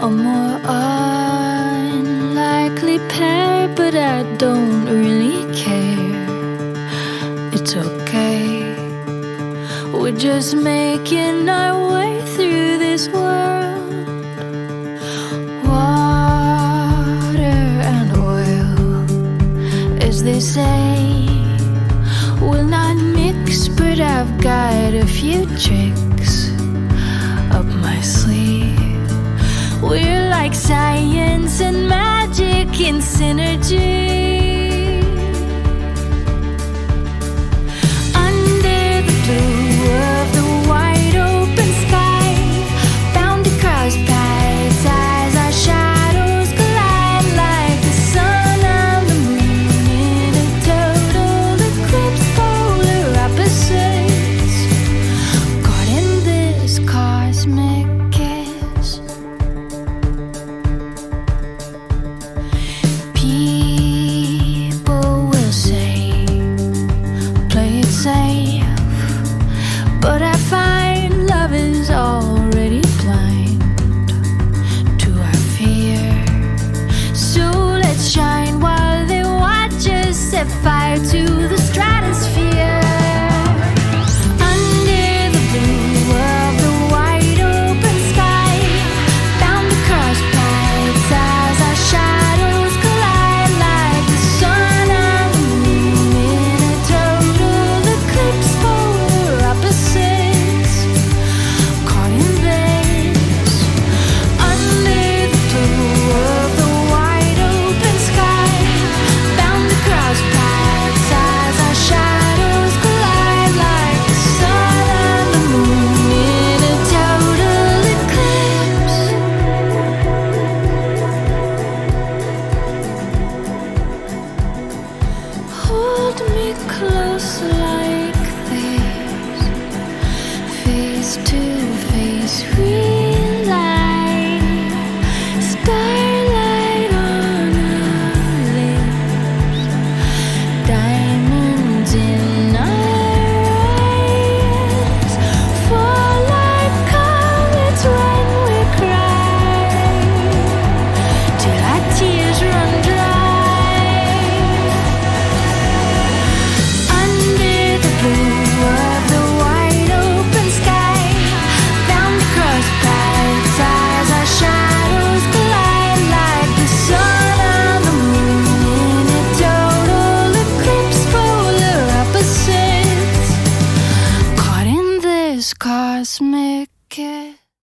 a more unlikely pair, but I don't really care. It's okay. We're just making our way through this world. Water and oil, as they say, will not mix, but I've got a few tricks up my sleeve. We're like science and magic in synergy. Under the blue of the wide open sky, bound across paths as our shadows collide, like the sun and the moon in a total eclipse, polar opposites, caught in this cosmic kiss. People will say, play it safe, but I find love is already blind to our fear. So let's shine while they watch us set fire to the stratosphere. Under the blue of the wide open sky, bound across paths as our shadows collide, like the sun and the moon in a total eclipse, polar opposites, caught in this. Under the blue of the wide open sky, bound across paths as our shadows collide, like the sun and the moon in a total eclipse. Hold me close like this, face to face we lie, starlight on our lips, diamonds in our eyes, fall like comets when we cry, till our tears run dry. Under the blue of the wide open sky, bound across paths as our shadows collide, like the sun and the moon in a total eclipse, polar opposites, caught in this cosmic kiss.